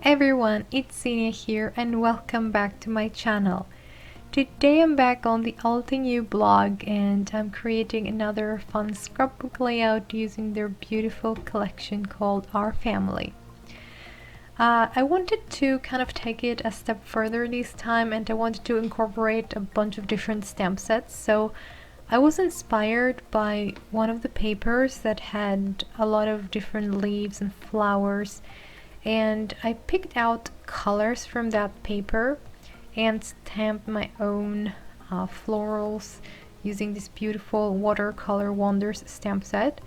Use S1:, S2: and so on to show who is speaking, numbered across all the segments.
S1: Hello everyone, it's Zinia here and welcome back to my channel. Today I'm back on the All Thing You blog and I'm creating another fun scrapbook layout using their beautiful collection called Our Family. I wanted to kind of take it a step further this time, and I wanted to incorporate a bunch of different stamp sets. So I was inspired by one of the papers that had a lot of different leaves and flowers, and I picked out colors from that paper and stamped my own florals using this beautiful Watercolor Wonders stamp set.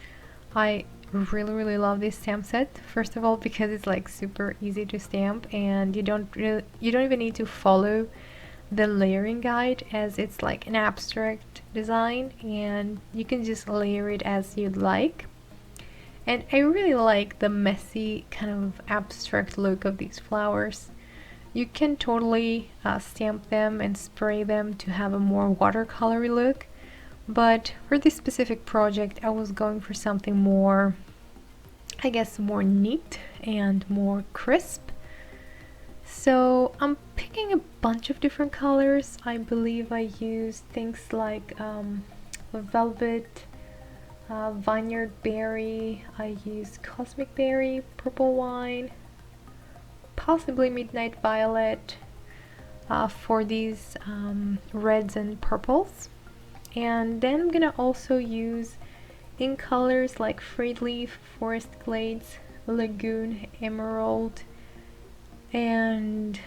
S1: I really love this stamp set, first of all because it's like super easy to stamp and you don't even need to follow the layering guide, as it's like an abstract design and you can just layer it as you'd like. And I really like the messy kind of abstract look of these flowers. You can totally stamp them and spray them to have a more watercolory look, but for this specific project I was going for something more, I guess, more neat and more crisp. So I'm picking a bunch of different colors. I believe I used things like velvet, vineyard berry, I used cosmic berry, purple wine, possibly midnight violet for these reds and purples. And then I'm gonna also use ink colors like Frayed Leaf, Forest Glades, Lagoon, Emerald, and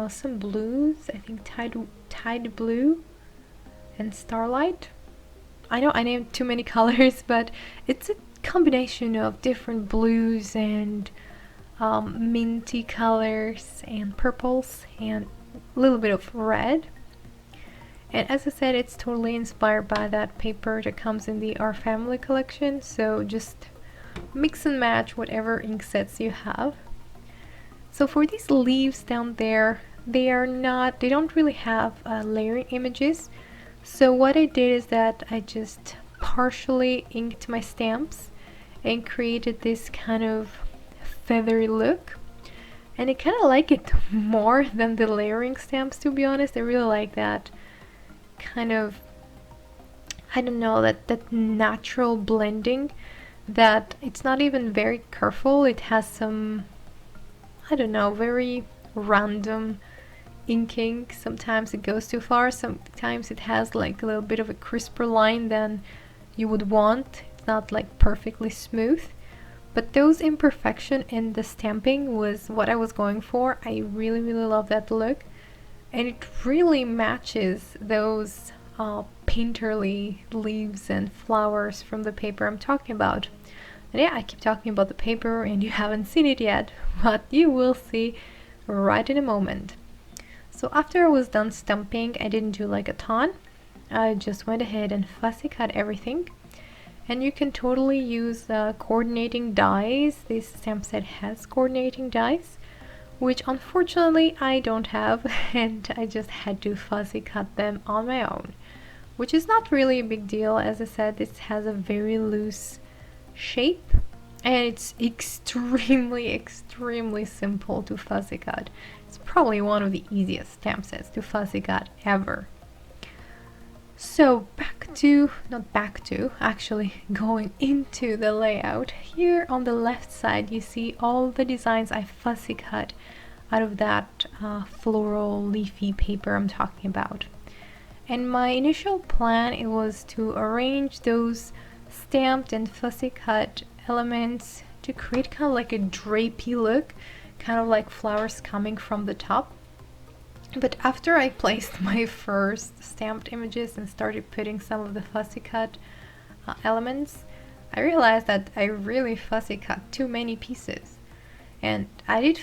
S1: some blues. I think Tide Blue and Starlight. I know I named too many colors, but it's a combination of different blues and minty colors and purples and a little bit of red. And as I said, it's totally inspired by that paper that comes in the Our Family collection, so just mix and match whatever ink sets you have. So for these leaves down there, they don't really have layering images. So what I did is that I just partially inked my stamps and created this kind of feathery look. And I kind of like it more than the layering stamps, to be honest. I really like that kind of, I don't know, that natural blending, that it's not even very careful. It has some, I don't know, very random inking. Sometimes it goes too far, sometimes it has like a little bit of a crisper line than you would want. It's not like perfectly smooth, but those imperfection in the stamping was what I was going for. I really love that look, and it really matches those painterly leaves and flowers from the paper I'm talking about. And yeah, I keep talking about the paper and you haven't seen it yet, but you will see right in a moment. So after I was done stamping, I didn't do like a ton. I just went ahead and fussy cut everything. And you can totally use coordinating dies. This stamp set has coordinating dies, which unfortunately I don't have, and I just had to fussy cut them on my own, which is not really a big deal. As I said, this has a very loose shape and it's extremely simple to fussy cut. It's probably one of the easiest stamp sets to fussy cut ever. So actually going into the layout, here on the left side you see all the designs I fussy cut out of that floral leafy paper I'm talking about. And my initial plan, it was to arrange those stamped and fussy cut elements to create kind of like a drapey look, kind of like flowers coming from the top. But after I placed my first stamped images and started putting some of the fussy cut elements, I realized that I really fussy cut too many pieces, and I did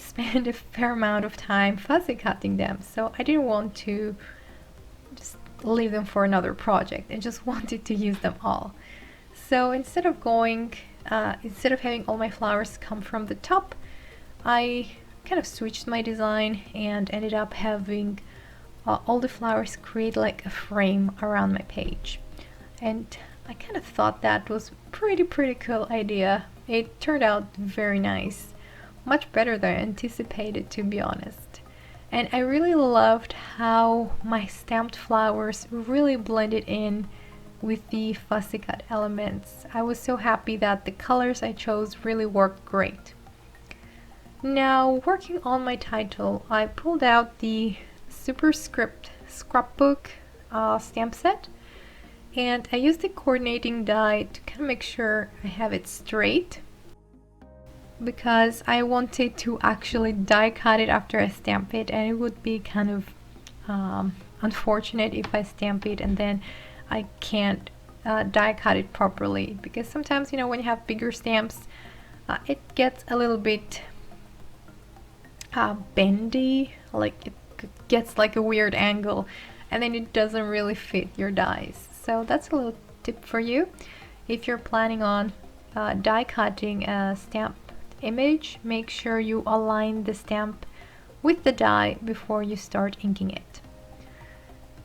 S1: spend a fair amount of time fussy cutting them, so I didn't want to just leave them for another project. I just wanted to use them all. So instead of having all my flowers come from the top, I kind of switched my design and ended up having all the flowers create like a frame around my page. And I kind of thought that was pretty cool idea. It turned out very nice. much better than I anticipated, to be honest. And I really loved how my stamped flowers really blended in with the fussy cut elements. I was so happy that the colors I chose really worked great. Now, working on my title, I pulled out the Superscript Scrapbook stamp set, and I used the coordinating die to kind of make sure I have it straight, because I wanted to actually die cut it after I stamp it, and it would be kind of unfortunate if I stamp it and then I can't die cut it properly, because sometimes, you know, when you have bigger stamps, it gets a little bit bendy, like it gets like a weird angle, and then it doesn't really fit your dies. So that's a little tip for you. If you're planning on die cutting a stamp image, make sure you align the stamp with the die before you start inking it.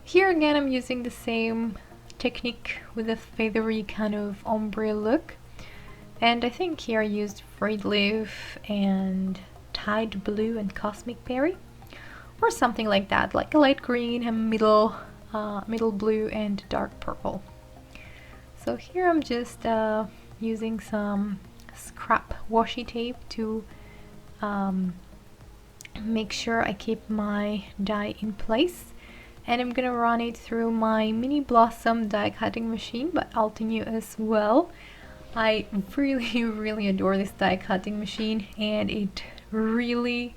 S1: Here again, I'm using the same technique with a feathery kind of ombre look, and I think here I used frayed leaf and Tide Blue and Cosmic Berry, or something like that, like a light green and middle blue and dark purple. So here I'm just using some scrap washi tape to make sure I keep my die in place, and I'm gonna run it through my Mini Blossom die cutting machine by Altenew as well. I really adore this die cutting machine, and it really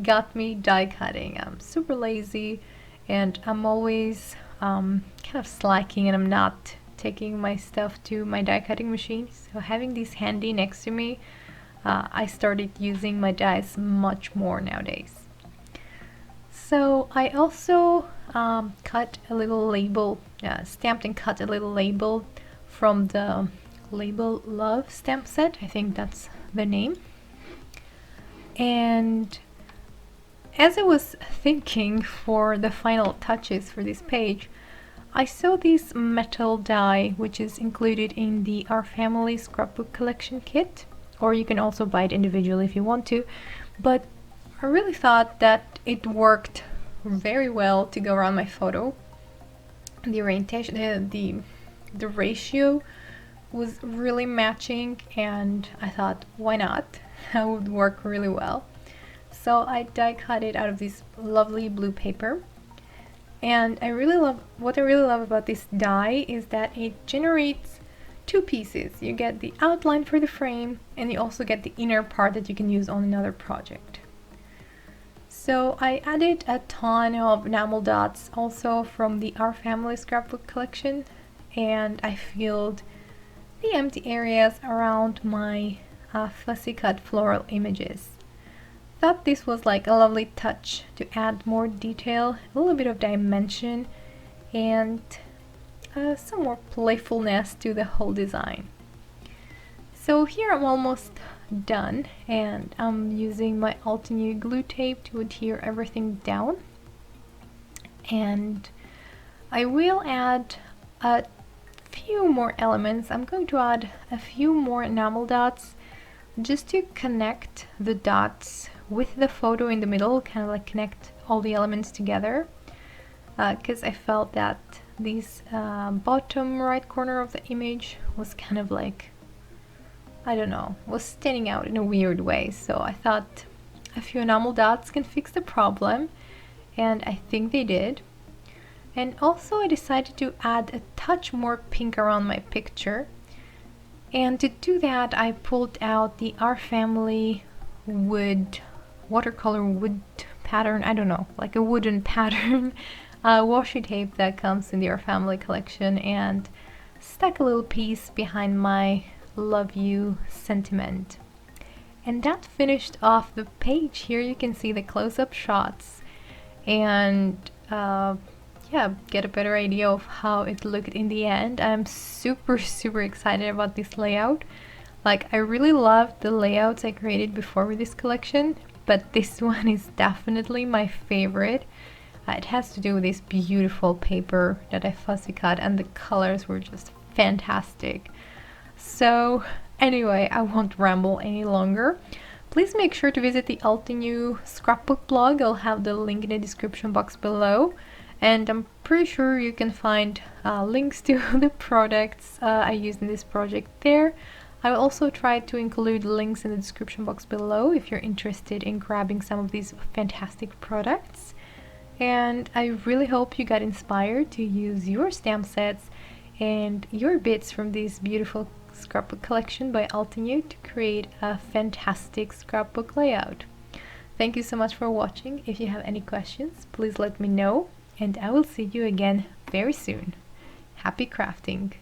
S1: got me die cutting. I'm super lazy and I'm always kind of slacking, and I'm not taking my stuff to my die cutting machine. So having these handy next to me, I started using my dies much more nowadays. So I also cut a little label, stamped and cut a little label from the Label Love stamp set. I think that's the name. And as I was thinking for the final touches for this page, I saw this metal die which is included in the Our Family Scrapbook collection kit, or you can also buy it individually if you want to, but I really thought that it worked very well to go around my photo. The orientation, the ratio was really matching, and I thought, why not? That would work really well. So I die cut it out of this lovely blue paper. And what I really love about this die is that it generates two pieces. You get the outline for the frame, and you also get the inner part that you can use on another project. So I added a ton of enamel dots also from the Our Family Scrapbook collection, and I filled the empty areas around my fussy cut floral images. Thought this was like a lovely touch to add more detail, a little bit of dimension, and some more playfulness to the whole design. So here I'm almost done, and I'm using my Altenew glue tape to adhere everything down, and I will add a few more elements. I'm going to add a few more enamel dots just to connect the dots with the photo in the middle, kind of like connect all the elements together, because I felt that this bottom right corner of the image was kind of like, I don't know, was standing out in a weird way. So I thought a few enamel dots can fix the problem, and I think they did. And also I decided to add a touch more pink around my picture, and to do that I pulled out the Our Family watercolor wood pattern, I don't know, like a wooden pattern washi tape that comes in the Our Family collection, and stuck a little piece behind my love you sentiment. And that finished off the page. Here you can see the close-up shots, and yeah, get a better idea of how it looked in the end. I'm super excited about this layout. Like, I really loved the layouts I created before with this collection, but this one is definitely my favorite. It has to do with this beautiful paper that I fussy cut, and the colors were just fantastic. So anyway, I won't ramble any longer, Please make sure to visit the Altenew scrapbook blog. I'll have the link in the description box below. And I'm pretty sure you can find links to the products I used in this project there. I will also try to include links in the description box below if you're interested in grabbing some of these fantastic products. And I really hope you got inspired to use your stamp sets and your bits from this beautiful scrapbook collection by Altenew to create a fantastic scrapbook layout. Thank you so much for watching. If you have any questions, please let me know, and I will see you again very soon. Happy crafting!